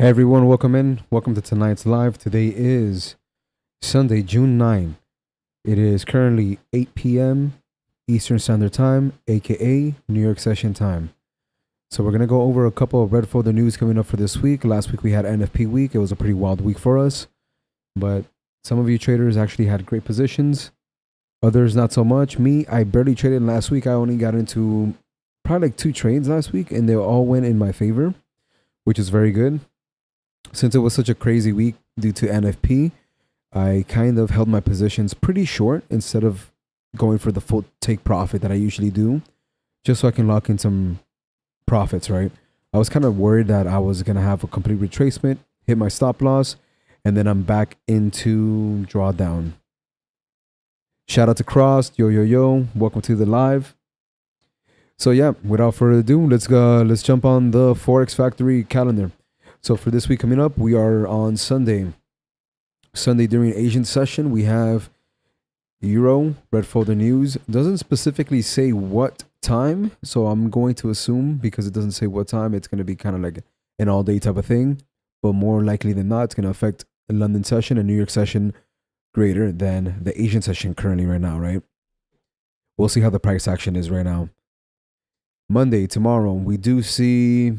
Hey everyone, welcome in. Welcome to tonight's live. Today is Sunday, June 9. It is currently 8 p.m. Eastern Standard Time, aka New York session time. So we're going to go over a couple of red folder news coming up for this week. Last week we had NFP week. It was a pretty wild week for us. But some of you traders actually had great positions. Others not so much. Me, I barely traded last week. I only got into probably like 2 trades last week and they all went in my favor, which is very good. Since it was such a crazy week due to NFP, I kind of held my positions pretty short instead of going for the full take profit that I usually do, just so I can lock in some profits, right? I was kind of worried that I was going to have a complete retracement, hit my stop loss, and then I'm back into drawdown. Shout out to Cross, yo, welcome to the live. So yeah, without further ado, let's jump on the Forex Factory calendar. So for this week coming up, we are on Sunday. Sunday during Asian session, we have Euro, red folder news. It doesn't specifically say what time, so I'm going to assume because it doesn't say what time, it's going to be kind of like an all-day type of thing. But more likely than not, it's going to affect a London session and New York session greater than the Asian session currently right now, right? We'll see how the price action is right now. Monday, tomorrow, we do see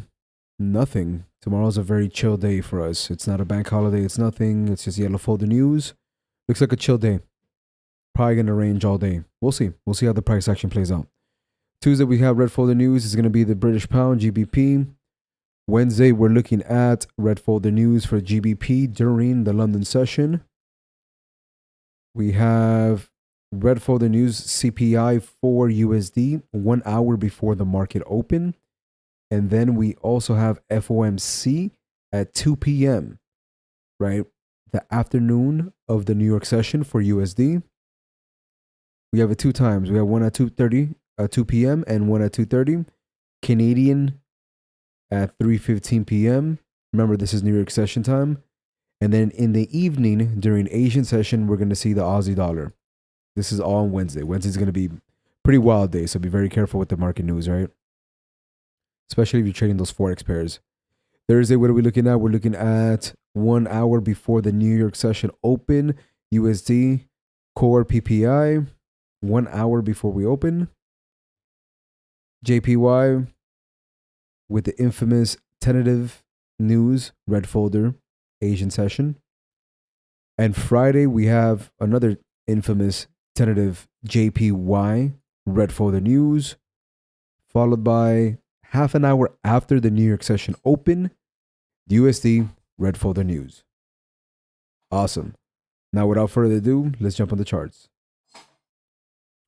nothing. Tomorrow's a very chill day for us. It's not a bank holiday. It's nothing. It's just yellow folder news. Looks like a chill day. Probably going to range all day. We'll see. We'll see how the price action plays out. Tuesday, we have red folder news. It's going to be the British pound, GBP. Wednesday, we're looking at red folder news for GBP during the London session. We have red folder news CPI for USD 1 hour before the market open. And then we also have FOMC at 2 p.m., right? The afternoon of the New York session for USD. We have it 2 times. We have one at 2 p.m. and one at 2:30. Canadian at 3:15 p.m. Remember, this is New York session time. And then in the evening during Asian session, we're going to see the Aussie dollar. This is all on Wednesday. Wednesday's going to be a pretty wild day, so be very careful with the market news, right? Especially if you're trading those Forex pairs. Thursday, what are we looking at? We're looking at 1 hour before the New York session open. USD core PPI, 1 hour before we open. JPY with the infamous tentative news, red folder, Asian session. And Friday, we have another infamous tentative JPY, red folder news, followed by half an hour after the New York session open, USD red folder news. Awesome. Now, without further ado, let's jump on the charts.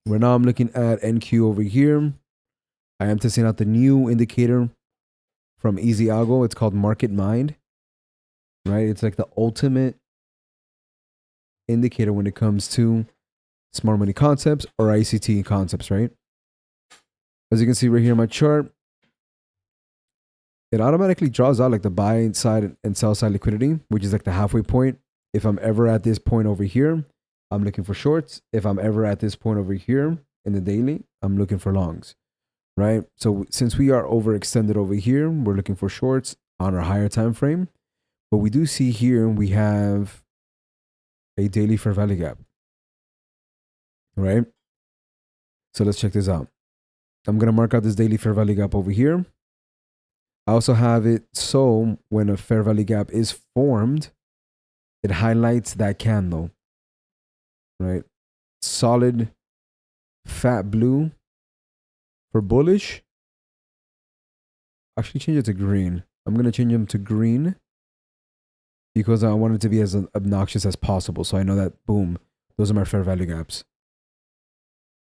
Right now, I'm looking at NQ over here. I am testing out the new indicator from EZAlgo. It's called Market Mind, right? It's like the ultimate indicator when it comes to smart money concepts or ICT concepts, right? As you can see right here in my chart, it automatically draws out like the buy side and sell side liquidity, which is like the halfway point. If I'm ever at this point over here, I'm looking for shorts. If I'm ever at this point over here in the daily, I'm looking for longs, right? So since we are overextended over here, we're looking for shorts on our higher time frame. But we do see here we have a daily fair value gap, right? So let's check this out. I'm going to mark out this daily fair value gap over here. I also have it so when a fair value gap is formed, it highlights that candle, right? Solid, fat blue for bullish. Actually, change it to green. I'm going to change them to green because I want it to be as obnoxious as possible. So I know that, boom, those are my fair value gaps.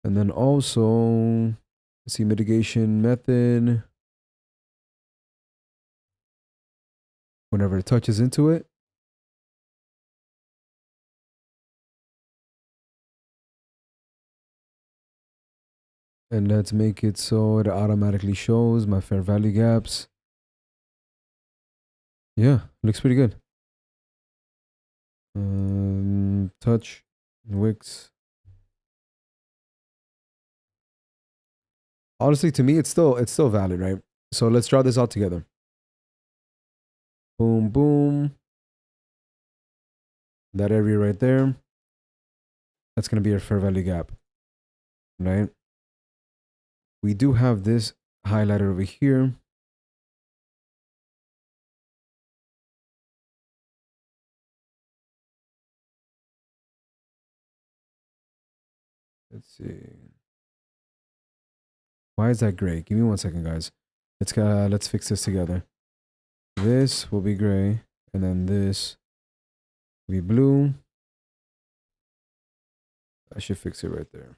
And then also, let's see, mitigation method. Whenever it touches into it. And let's make it so it automatically shows my fair value gaps. Yeah, looks pretty good. Touch, wicks. Honestly, to me, it's still valid, right? So let's draw this out together. Boom, boom. That area right there, that's going to be our fair value gap, right? We do have this highlighted over here. Let's see. Why is that gray? Give me 1 second, guys. Let's fix this together. This will be gray, and then this will be blue. I should fix it right there.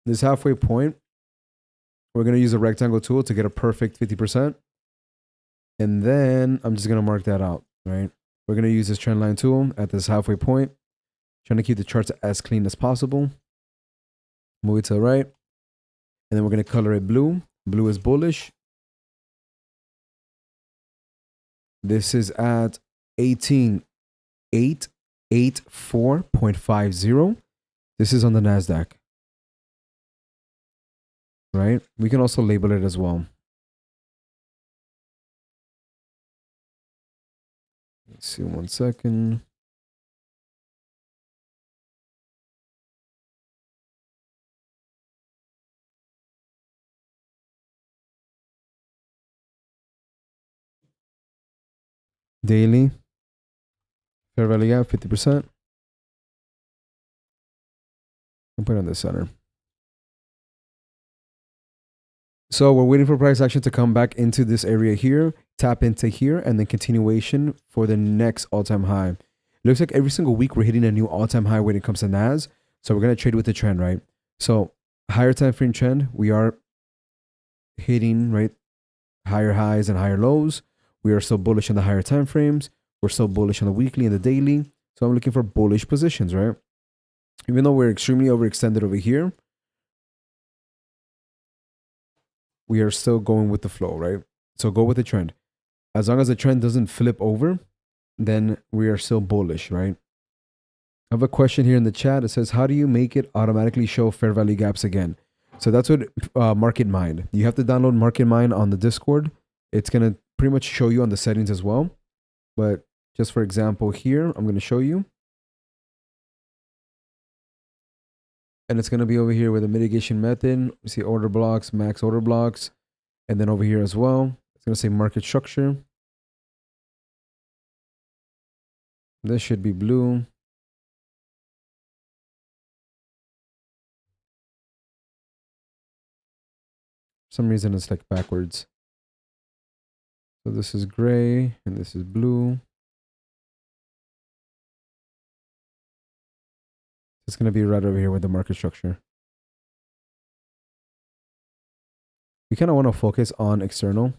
This halfway point, we're going to use a rectangle tool to get a perfect 50%. And then I'm just going to mark that out, right? We're going to use this trend line tool at this halfway point, trying to keep the charts as clean as possible. Move it to the right. And then we're going to color it blue. Blue is bullish. This is at 18,884.50. This is on the NASDAQ. Right? We can also label it as well. Let's see, 1 second. Daily. Fair value gap, 50%. I'll put it on the center. So we're waiting for price action to come back into this area here, tap into here, and then continuation for the next all-time high. It looks like every single week we're hitting a new all-time high when it comes to NAS. So we're going to trade with the trend, right? So higher time frame trend, we are hitting, right, higher highs and higher lows. We are still bullish on the higher time frames. We're still bullish on the weekly and the daily. So I'm looking for bullish positions, right? Even though we're extremely overextended over here, we are still going with the flow, right? So go with the trend. As long as the trend doesn't flip over, then we are still bullish, right? I have a question here in the chat. It says, how do you make it automatically show fair value gaps again? So that's what Market Mind. You have to download Market Mind on the Discord. It's going to pretty much show you on the settings as well. But just for example here, I'm going to show you. And it's going to be over here with a mitigation method. We see order blocks, max order blocks. And then over here as well, it's going to say market structure. This should be blue. For some reason it's like backwards. So this is gray and this is blue. It's going to be right over here with the market structure. We kind of want to focus on external,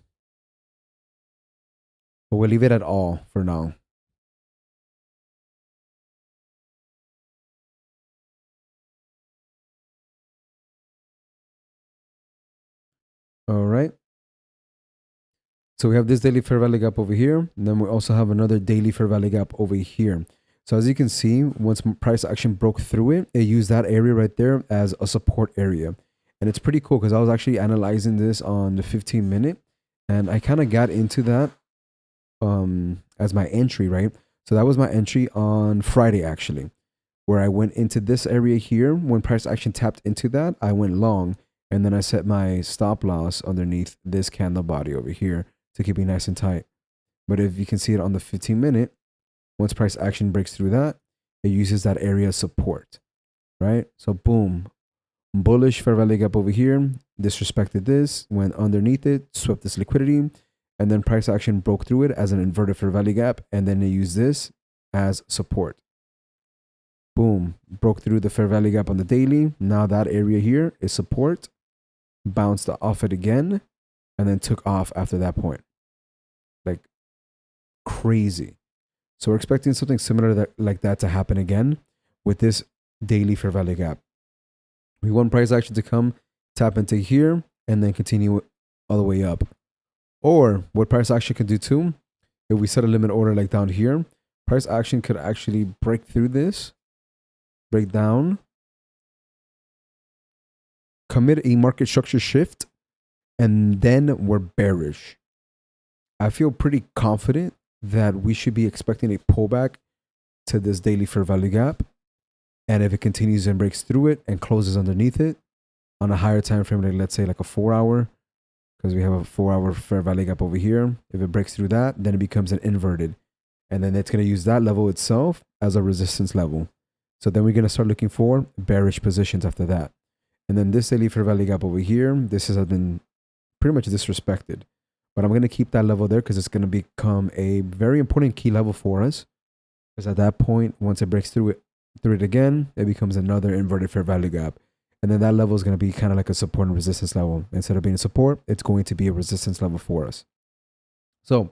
but we'll leave it at all for now. All right. So we have this daily fair value gap over here. And then we also have another daily fair value gap over here. So as you can see, once price action broke through it, it used that area right there as a support area. And it's pretty cool because I was actually analyzing this on the 15-minute. And I kind of got into that as my entry, right? So that was my entry on Friday, actually, where I went into this area here. When price action tapped into that, I went long. And then I set my stop loss underneath this candle body over here to keep it nice and tight. But if you can see it on the 15-minute, once price action breaks through that, it uses that area as support, right? So boom, bullish fair value gap over here, disrespected this, went underneath it, swept this liquidity, and then price action broke through it as an inverted fair value gap, and then it used this as support. Boom, broke through the fair value gap on the daily. Now that area here is support, bounced off it again, and then took off after that point. Like crazy. So we're expecting something similar to that, like that to happen again with this daily fair value gap. We want price action to come, tap into here, and then continue all the way up. Or what price action can do too, if we set a limit order like down here, price action could actually break through this, break down, commit a market structure shift, and then we're bearish. I feel pretty confident that we should be expecting a pullback to this daily fair value gap. And if it continues and breaks through it and closes underneath it on a higher time frame, like let's say like a 4 hour, because we have a 4 hour fair value gap over here. If it breaks through that, then it becomes an inverted. And then it's going to use that level itself as a resistance level. So then we're going to start looking for bearish positions after that. And then this daily fair value gap over here, this has been pretty much disrespected. But I'm going to keep that level there because it's going to become a very important key level for us. Because at that point, once it breaks through it again, it becomes another inverted fair value gap. And then that level is going to be kind of like a support and resistance level. Instead of being a support, it's going to be a resistance level for us. So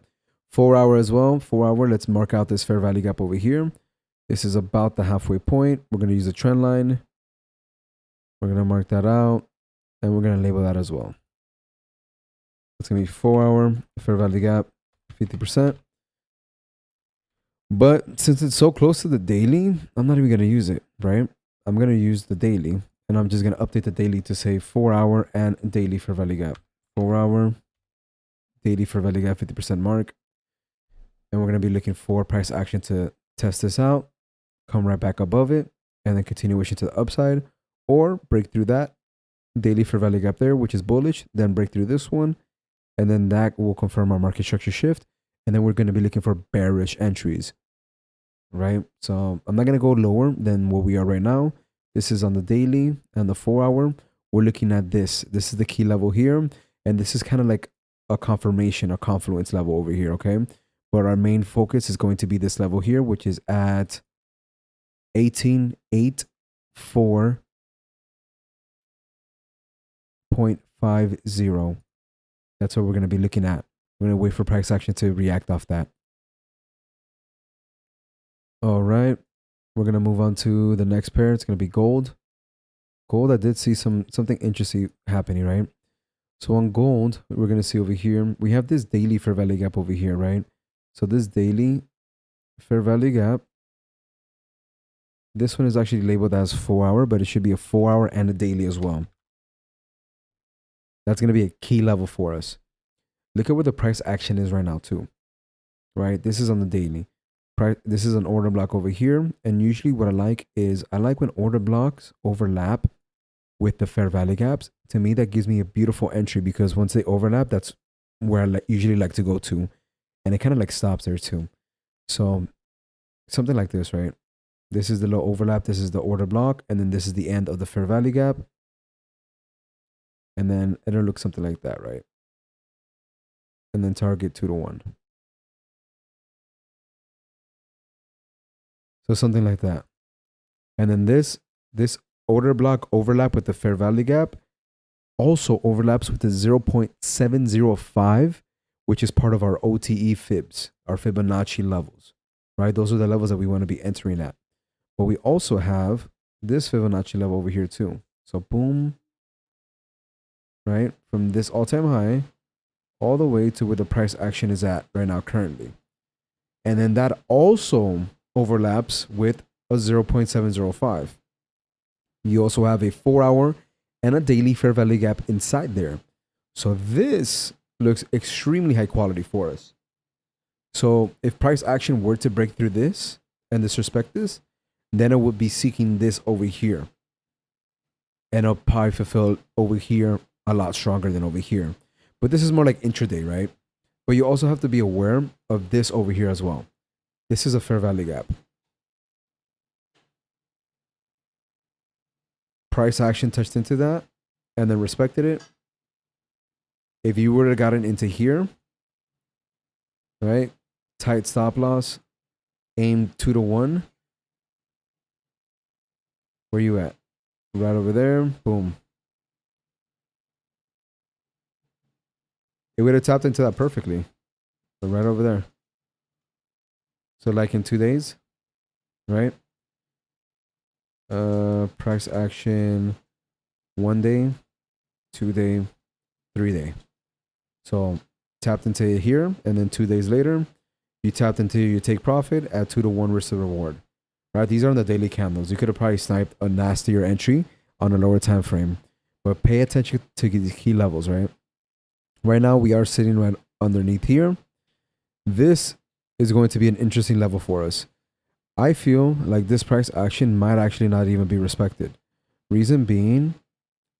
4 hour as well. 4 hour, let's mark out this fair value gap over here. This is about the halfway point. We're going to use a trend line. We're going to mark that out. And we're going to label that as well. It's going to be 4 hour fair value gap, 50%. But since it's so close to the daily, I'm not even going to use it, right? I'm going to use the daily. And I'm just going to update the daily to say 4 hour and daily fair value gap. 4 hour, daily fair value gap, 50% mark. And we're going to be looking for price action to test this out, come right back above it, and then continuation to the upside, or break through that daily fair value gap there, which is bullish, then break through this one, and then that will confirm our market structure shift. And then we're going to be looking for bearish entries, right? So I'm not going to go lower than what we are right now. This is on the daily and the 4 hour. We're looking at this. This is the key level here. And this is kind of like a confirmation, a confluence level over here, okay? But our main focus is going to be this level here, which is at 1884.50. That's what we're going to be looking at. We're going to wait for price action to react off that. All right. We're going to move on to the next pair. It's going to be gold. Gold, I did see something interesting happening, right? So on gold, we're going to see over here, we have this daily fair value gap over here, right? So this daily fair value gap, this one is actually labeled as 4 hour, but it should be a 4 hour and a daily as well. That's going to be a key level for us. Look at where the price action is right now too, right? This is on the daily. This is an order block over here. And usually what I like when order blocks overlap with the fair value gaps. To me, that gives me a beautiful entry because once they overlap, that's where I usually like to go to. And it kind of like stops there too. So something like this, right? This is the low overlap. This is the order block. And then this is the end of the fair value gap. And then it'll look something like that, right? And then target 2 to 1. So something like that. And then this order block overlap with the fair value gap also overlaps with the 0.705, which is part of our OTE fibs, our Fibonacci levels, right? Those are the levels that we want to be entering at. But we also have this Fibonacci level over here too. So boom, right? From this all-time high all the way to where the price action is at right now currently. And then that also overlaps with a 0.705. You also have a 4 hour and a daily fair value gap inside there. So this looks extremely high quality for us. So if price action were to break through this and disrespect this, then it would be seeking this over here. And it'll probably fulfill over here a lot stronger than over here. But this is more like intraday, right? But you also have to be aware of this over here as well. This is a fair value gap. Price action touched into that and then respected it. If you would have gotten into here, right? Tight stop loss, aim 2 to 1. Where you at? Right over there. Boom. It would have tapped into that perfectly. But right over there. So like in 2 days, right? Price action 1 day, 2 day, 3 day. So tapped into it here, and then 2 days later, you tapped into your take profit at 2 to 1 risk to reward. Right? These are on the daily candles. You could have probably sniped a nastier entry on a lower time frame. But pay attention to the key levels, right? Right now, we are sitting right underneath here. This is going to be an interesting level for us. I feel like this price action might actually not even be respected. Reason being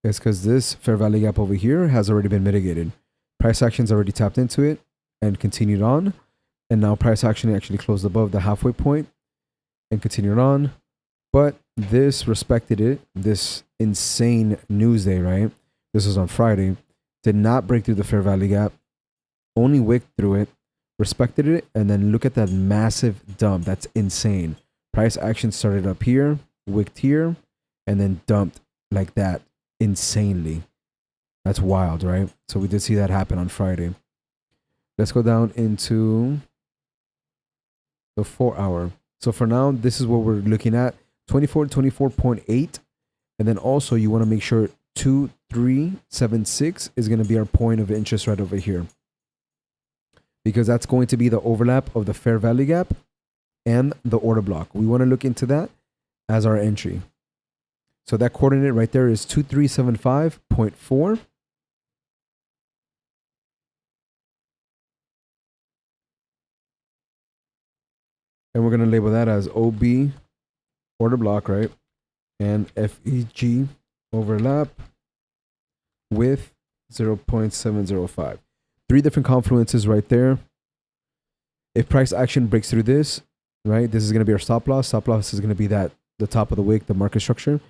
is because this fair value gap over here has already been mitigated. Price action's already tapped into it and continued on. And now price action actually closed above the halfway point and continued on. But this respected it. This insane news day, right? This was on Friday. Did not break through the fair value gap. Only wicked through it. Respected it. And then look at that massive dump. That's insane. Price action started up here, wicked here, and then dumped like that insanely. That's wild, right? So we did see that happen on Friday. Let's go down into the 4 hour. So for now, this is what we're looking at. 24.8. And then also you want to make sure 2376 is going to be our point of interest right over here. Because that's going to be the overlap of the fair value gap and the order block. We want to look into that as our entry. So that coordinate right there is 2375.4. And we're going to label that as OB order block, right? And FEG overlap with 0.705. 3 different confluences right there. If price action breaks through this, right, this is going to be our stop loss. Stop loss is going to be that the top of the wick, the market structure.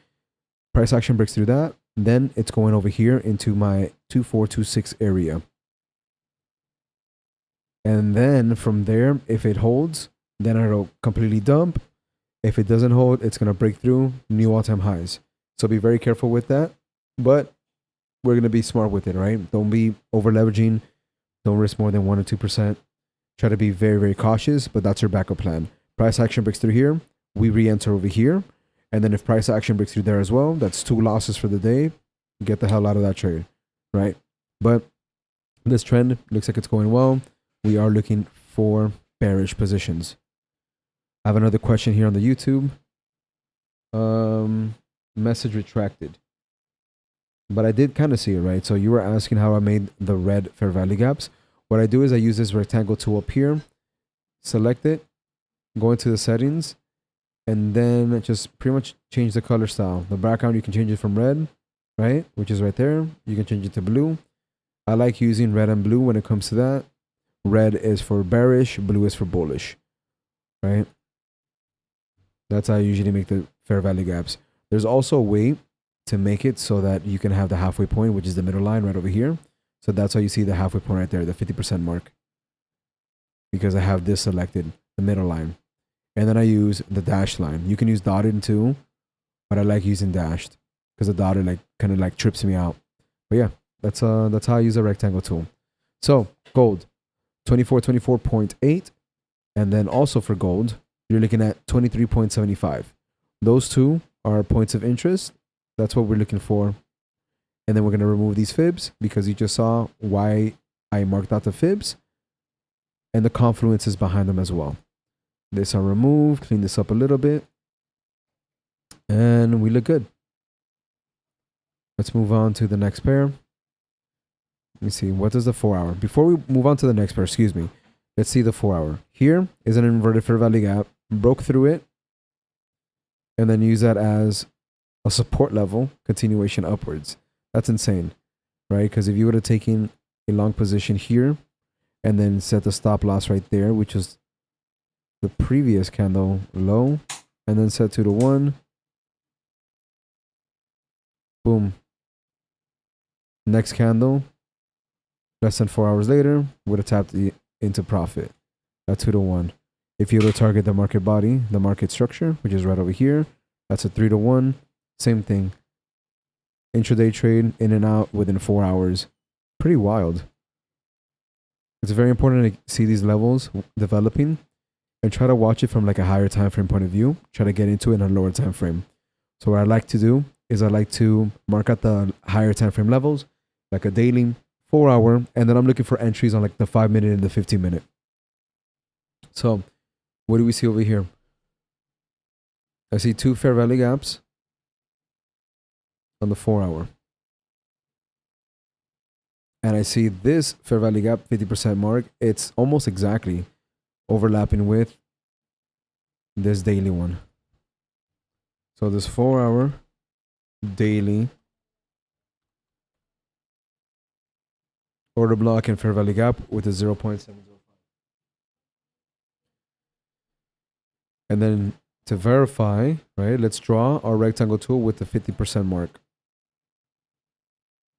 Price action breaks through that. Then it's going over here into my 2426 area. And then from there, if it holds, then it'll completely dump. If it doesn't hold, it's going to break through new all-time highs. So be very careful with that. But we're going to be smart with it, right? Don't be over leveraging. Don't risk more than 1 or 2%. Try to be very, very cautious, but that's your backup plan. Price action breaks through here. We re-enter over here. And then if price action breaks through there as well, that's 2 losses for the day. Get the hell out of that trade, right? But this trend looks like it's going well. We are looking for bearish positions. I have another question here on the YouTube. Message retracted. But I did kind of see it, right? So you were asking how I made the red fair value gaps. What I do is I use this rectangle tool up here, select it, go into the settings, and then just pretty much change the color style. The background, you can change it from red, right? Which is right there. You can change it to blue. I like using red and blue when it comes to that. Red is for bearish, blue is for bullish, right? That's how I usually make the fair value gaps. There's also a way to make it so that you can have the halfway point, which is the middle line right over here. So that's how you see the halfway point right there, the 50% mark. Because I have this selected, the middle line. And then I use the dashed line. You can use dotted too, but I like using dashed because the dotted like kind of like trips me out. But yeah, that's how I use a rectangle tool. So gold, 24.8. And then also for gold, you're looking at 23.75. Those two are points of interest. That's what we're looking for. And then we're going to remove these fibs because you just saw why I marked out the fibs and the confluences behind them as well. This are removed, clean this up a little bit, and we look good. Let's move on to the next pair. Let me see, what is the 4 hour? Before we move on to the next pair, excuse me, let's see the 4 hour. Here is an inverted fair value gap, broke through it, and then use that as a support level, continuation upwards. That's insane, right? Because if you would have taken a long position here and then set the stop loss right there, which is the previous candle low, and then set 2 to 1, boom. Next candle, less than 4 hours later, would have tapped into profit at 2 to 1. If you were to target the market body, the market structure, which is right over here, that's a 3 to 1. Same thing. Intraday trade in and out within 4 hours. Pretty wild. It's very important to see these levels developing and try to watch it from like a higher time frame point of view. Try to get into it in a lower time frame. So what I like to do is I like to mark out the higher time frame levels, like a daily, 4 hour, and then I'm looking for entries on like the 5 minute and the 15 minute. So what do we see over here? I see 2 fair value gaps on the 4 hour. And I see this fair value gap 50% mark. It's almost exactly overlapping with this daily one. So this 4-hour daily order block and fair value gap with a 0.705. And then to verify, right, let's draw our rectangle tool with the 50% mark.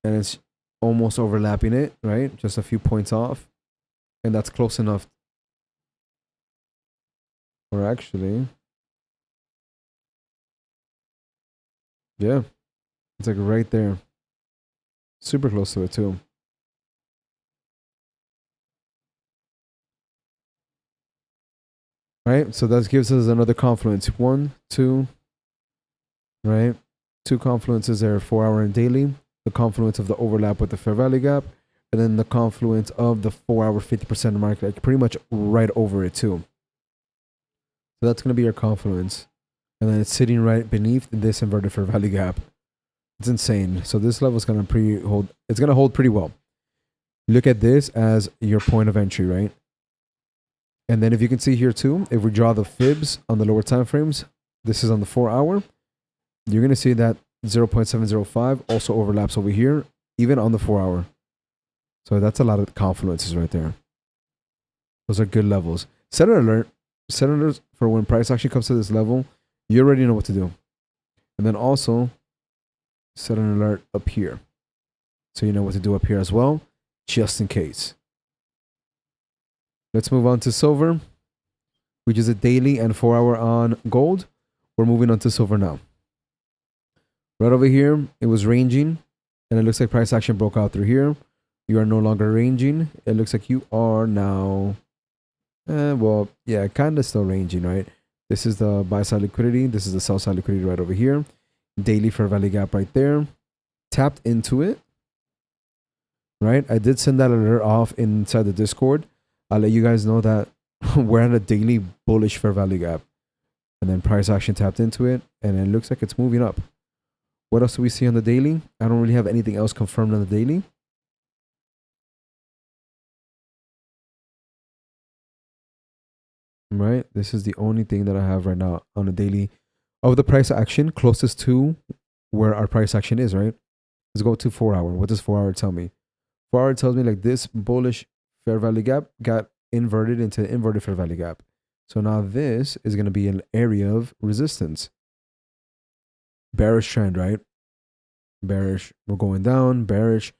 And it's almost overlapping it, right? Just a few points off. And that's close enough. Or actually, yeah, it's like right there. Super close to it too. Right? So that gives us another confluence. 1, 2, right? 2 confluences there, 4-hour and daily. The confluence of the overlap with the fair value gap. And then the confluence of the 4-hour 50% mark, like pretty much right over it too. So that's going to be your confluence. And then it's sitting right beneath this inverted fair value gap. It's insane. So this level is going to it's going to hold pretty well. Look at this as your point of entry, right? And then if you can see here too, if we draw the fibs on the lower time frames, this is on the 4-hour, you're going to see that 0.705 also overlaps over here, even on the 4-hour. So that's a lot of confluences right there. Those are good levels. Set an alert. Set an alert for when price action comes to this level. You already know what to do. And then also set an alert up here. So you know what to do up here as well, just in case. Let's move on to silver, which is a daily and 4-hour on gold. We're moving on to silver now. Right over here, it was ranging, and it looks like price action broke out through here. You are no longer ranging. It looks like you are now, well, yeah, kind of still ranging, right? This is the buy side liquidity. This is the sell side liquidity right over here. Daily fair value gap right there. Tapped into it, right? I did send that alert off inside the Discord. I'll let you guys know that we're at a daily bullish fair value gap. And then price action tapped into it, and it looks like it's moving up. What else do we see on the daily? I don't really have anything else confirmed on the daily. Right? This is the only thing that I have right now on the daily of the price action closest to where our price action is, right? Let's go to 4-hour. What does 4-hour tell me? 4-hour tells me like this bullish fair value gap got inverted into inverted fair value gap. So now this is going to be an area of resistance. Bearish trend, right? Bearish. We're going down. Bearish.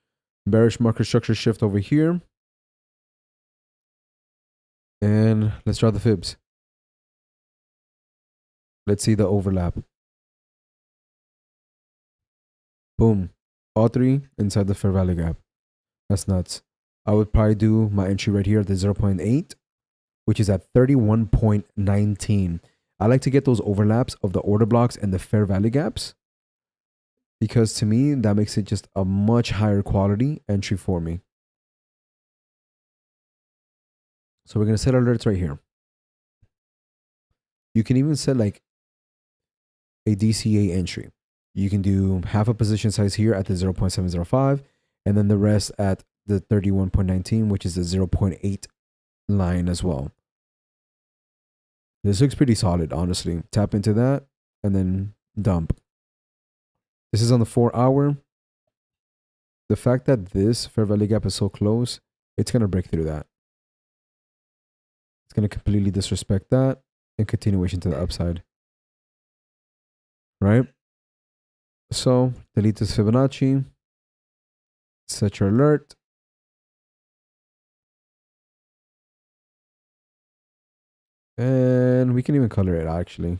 Bearish market structure shift over here. And let's draw the fibs. Let's see the overlap. Boom. All three inside the fair value gap. That's nuts. I would probably do my entry right here at the 0.8, which is at 31.19. I like to get those overlaps of the order blocks and the fair value gaps, because to me, that makes it just a much higher quality entry for me. So we're going to set alerts right here. You can even set like a DCA entry. You can do half a position size here at the 0.705, and then the rest at the 31.19, which is the 0.8 line as well. This looks pretty solid, honestly. Tap into that and then dump. This is on the 4-hour. The fact that this fair value gap is so close, it's going to break through that. It's going to completely disrespect that and continuation to the upside. Right? So delete this Fibonacci. Set your alert. And we can even color it actually.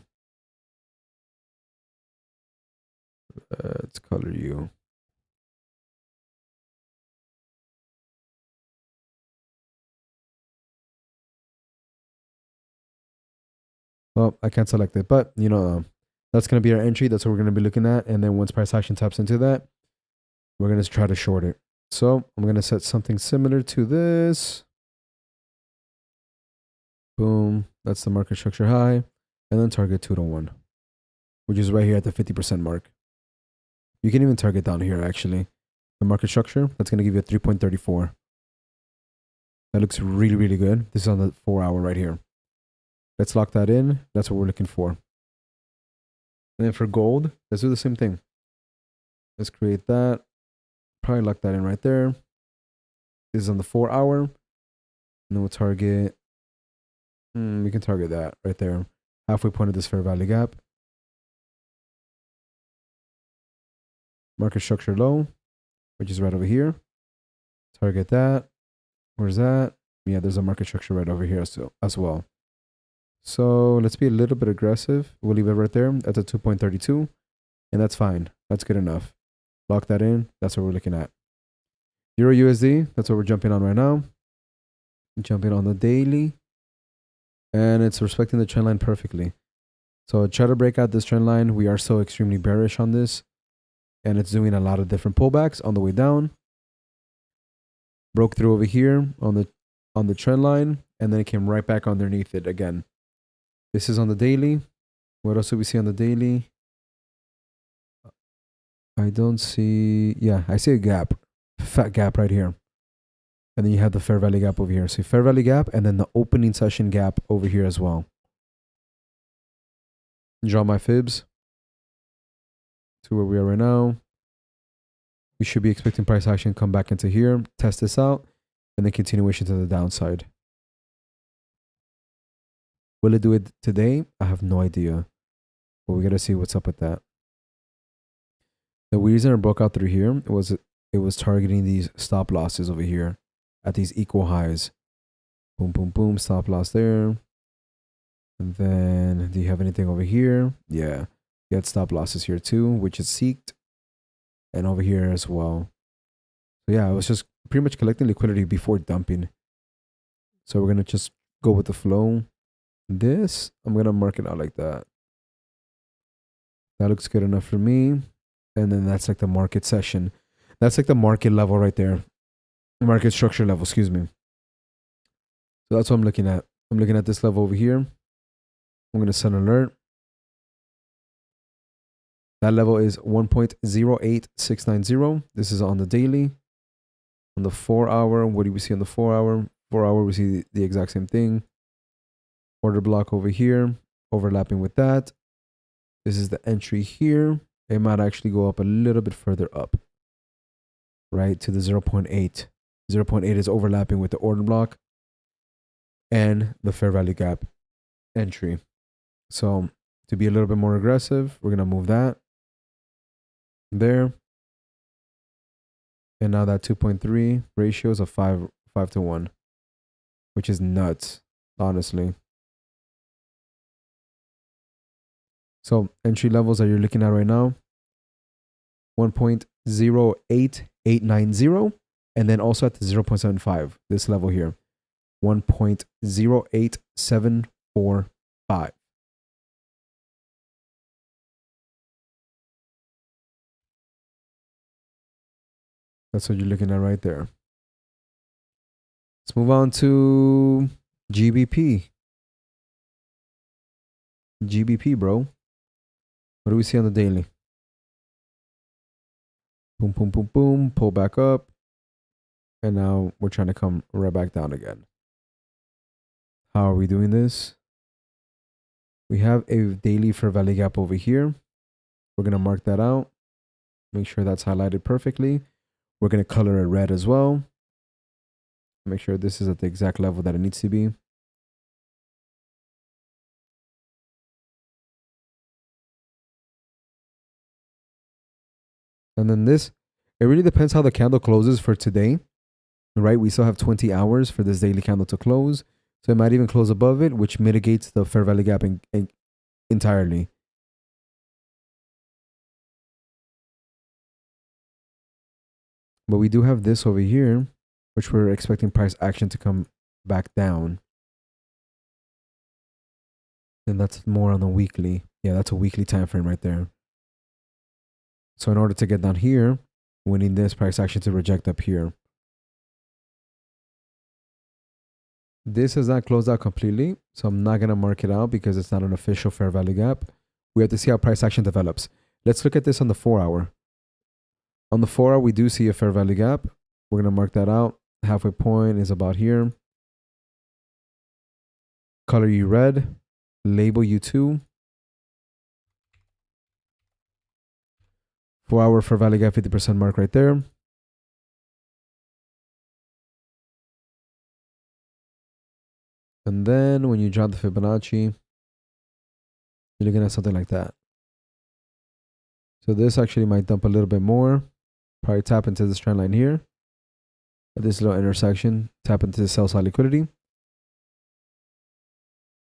Let's color you. Well, I can't select it, but you know, that's going to be our entry. That's what we're going to be looking at. And then once price action taps into that, we're going to try to short it. So I'm going to set something similar to this. Boom. That's the market structure high. And then target 2-to-1, which is right here at the 50% mark. You can even target down here actually, the market structure, that's going to give you a 3.34. That looks really, really good. This is on the 4 hour right here. Let's lock that in. That's what we're looking for. And then for gold, let's do the same thing. Let's create that. Probably lock that in right there. This is on the 4 hour. And then we'll target. We can target that right there. Halfway point of this fair value gap. Market structure low, which is right over here. Target that. Where's that? Yeah, there's a market structure right over here as well. So let's be a little bit aggressive. We'll leave it right there. That's a 2.32. And that's fine. That's good enough. Lock that in. That's what we're looking at. Euro USD. That's what we're jumping on right now. Jumping on the daily. And it's respecting the trend line perfectly. So try to break out this trend line. We are so extremely bearish on this. And it's doing a lot of different pullbacks on the way down. Broke through over here on the trend line. And then it came right back underneath it again. This is on the daily. What else do we see on the daily? I don't see... Yeah, I see a gap. Fat gap right here. And then you have the fair value gap over here. So fair value gap and then the opening session gap over here as well. Draw my fibs to where we are right now. We should be expecting price action come back into here, test this out, and then continuation to the downside. Will it do it today? I have no idea. But we got to see what's up with that. The reason I broke out through here was it was targeting these stop losses over here at these equal highs. Boom, boom, boom. Stop loss there. And then do you have anything over here? Yeah. You had stop losses here too, which is seeked. And over here as well. So yeah, it was just pretty much collecting liquidity before dumping. So we're going to just go with the flow. This, I'm going to mark it out like that. That looks good enough for me. And then that's like the market session. That's like the market level right there. Market structure level, excuse me. So that's what I'm looking at. I'm looking at this level over here. I'm going to set an alert. That level is 1.08690. This is on the daily. On the 4 hour, what do we see on the 4 hour? 4 hour, we see the exact same thing. Order block over here, overlapping with that. This is the entry here. It might actually go up a little bit further up, right, to the 0.8. 0.8 is overlapping with the order block and the fair value gap entry. So to be a little bit more aggressive, we're going to move that there. And now that 2.3 ratio is a 5 to 1, which is nuts, honestly. So entry levels that you're looking at right now, 1.08890, and then also at the 0.75, this level here, 1.08745. That's what you're looking at right there. Let's move on to GBP. GBP, bro. What do we see on the daily? Boom, boom, boom, boom. Pull back up. And now we're trying to come right back down again. How are we doing this? We have a daily fair value gap over here. We're going to mark that out. Make sure that's highlighted perfectly. We're going to color it red as well. Make sure this is at the exact level that it needs to be. And then this, it really depends how the candle closes for today, right? We still have 20 hours for this daily candle to close. So it might even close above it, which mitigates the fair value gap entirely. But we do have this over here, which we're expecting price action to come back down. And that's more on the weekly. Yeah, that's a weekly time frame right there. So in order to get down here, we need this price action to reject up here. This has not closed out completely, so I'm not going to mark it out because it's not an official fair value gap. We have to see how price action develops. Let's look at this on the 4 hour. On the 4 hour, we do see a fair value gap. We're going to mark that out. Halfway point is about here. Color you red. Label you 2. 4 hour fair value gap, 50% mark right there. And then when you drop the Fibonacci, you're looking at something like that. So this actually might dump a little bit more. Probably tap into this trend line here. At this little intersection, tap into the sell side liquidity.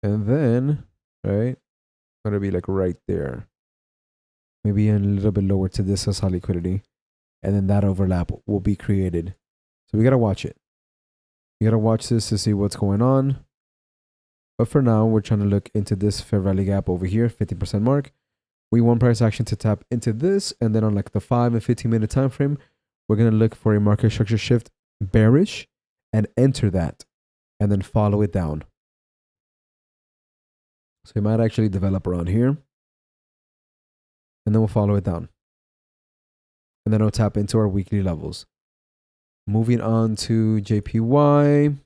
And then, right, going to be like right there. Maybe a little bit lower to this sell side liquidity. And then that overlap will be created. So we got to watch it. You got to watch this to see what's going on. But for now, we're trying to look into this fair value gap over here, 50% mark. We want price action to tap into this. And then on like the 5 and 15 minute time frame, we're going to look for a market structure shift bearish and enter that. And then follow it down. So it might actually develop around here. And then we'll follow it down. And then we'll tap into our weekly levels. Moving on to JPY.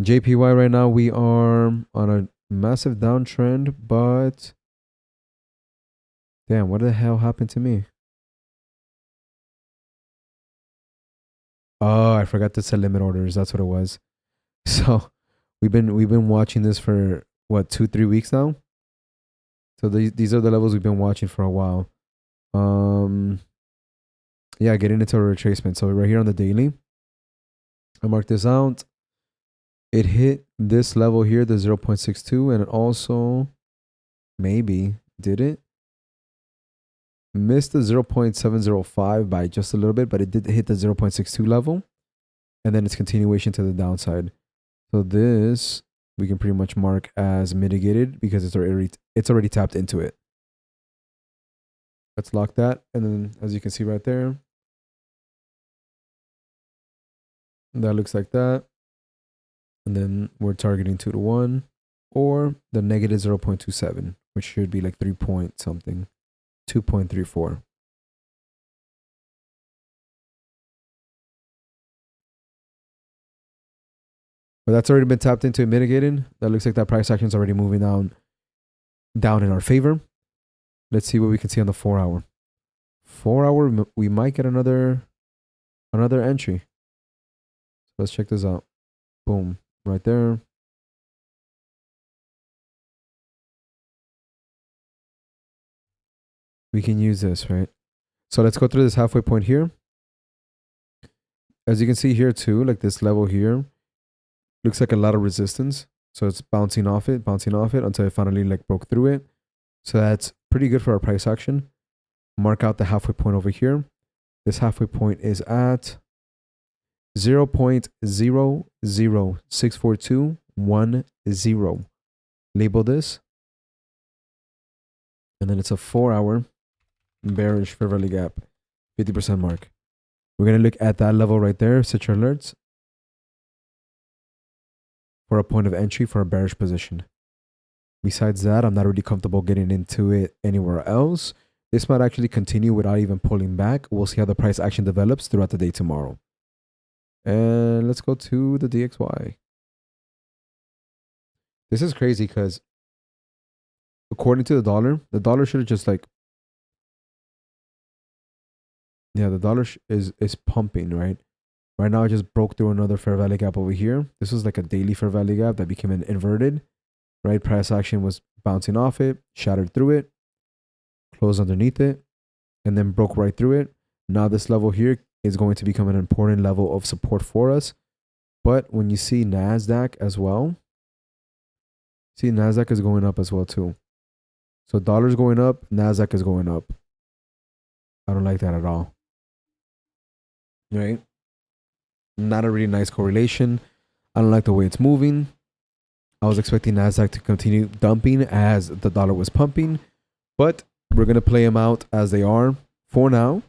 JPY right now, we are on a massive downtrend, but damn, what the hell happened to me? Oh, I forgot to set limit orders. That's what it was. So we've been watching this for what, 2-3 weeks now. So these are the levels we've been watching for a while. Yeah, getting into a retracement. So right here on the daily, I marked this out. It hit this level here, the 0.62, and it also maybe did it. Missed the 0.705 by just a little bit, but it did hit the 0.62 level. And then its continuation to the downside. So this we can pretty much mark as mitigated because it's already tapped into it. Let's lock that. And then as you can see right there, that looks like that. And then we're targeting 2 to 1 or the negative 0.27, which should be like 3 point something, 2.34. But that's already been tapped into and mitigated. That looks like that price action is already moving down in our favor. Let's see what we can see on the 4 hour. 4 hour, we might get another entry. So let's check this out. Boom. Right there. We can use this, right? So let's go through this halfway point here. As you can see here too, like this level here, looks like a lot of resistance. So it's bouncing off it until it finally like broke through it. So that's pretty good for our price action. Mark out the halfway point over here. This halfway point is at 0.006421. Label this. And then it's a 4 hour bearish fair value gap, 50% mark. We're going to look at that level right there. Set your alerts for a point of entry for a bearish position. Besides that, I'm not really comfortable getting into it anywhere else. This might actually continue without even pulling back. We'll see how the price action develops throughout the day tomorrow. And let's go to the DXY. This is crazy because according to the dollar should have just like, yeah, the dollar is pumping, right? Right now, it just broke through another fair value gap over here. This was like a daily fair value gap that became an inverted, right? Price action was bouncing off it, shattered through it, closed underneath it, and then broke right through it. Now this level here is going to become an important level of support for us. But when you see NASDAQ as well, see NASDAQ is going up as well too. So dollar's going up, NASDAQ is going up. I don't like that at all. Right? Not a really nice correlation. I don't like the way it's moving. I was expecting NASDAQ to continue dumping as the dollar was pumping. But we're going to play them out as they are for now.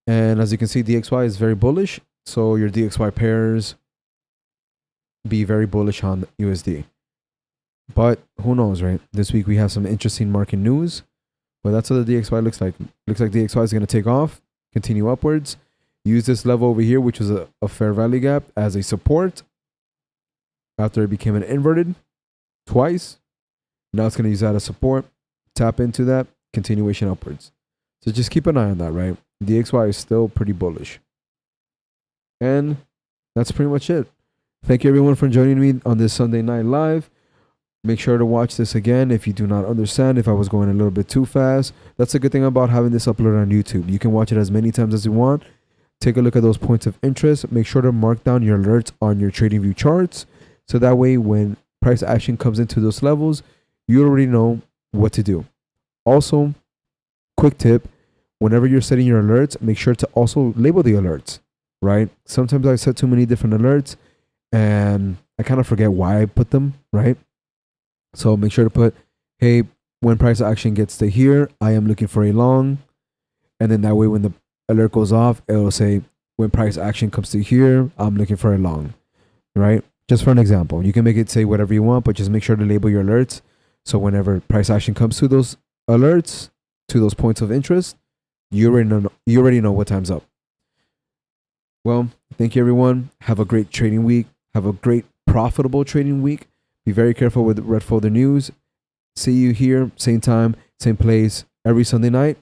And as you can see, DXY is very bullish. So your DXY pairs be very bullish on USD. But who knows, right? This week we have some interesting market news. But that's what the DXY looks like. Looks like DXY is going to take off, continue upwards. Use this level over here, which was a fair value gap, as a support after it became an inverted twice. Now it's going to use that as support. Tap into that, continuation upwards. So just keep an eye on that, right? DXY is still pretty bullish. And that's pretty much it. Thank you everyone for joining me on this Sunday night live. Make sure to watch this again if you do not understand, if I was going a little bit too fast. That's a good thing about having this uploaded on YouTube. You can watch it as many times as you want. Take a look at those points of interest. Make sure to mark down your alerts on your TradingView charts. So that way when price action comes into those levels, you already know what to do. Also, quick tip, whenever you're setting your alerts, make sure to also label the alerts, right? Sometimes I set too many different alerts and I kind of forget why I put them, right? So make sure to put, hey, when price action gets to here, I am looking for a long. And then that way when the alert goes off, it'll say, when price action comes to here, I'm looking for a long, right? Just for an example. You can make it say whatever you want, but just make sure to label your alerts. So whenever price action comes to those alerts, to those points of interest, you already know what time's up. Well, thank you everyone. Have a great trading week. Have a great profitable trading week. Be very careful with Red Folder News. See you here, same time, same place, every Sunday night.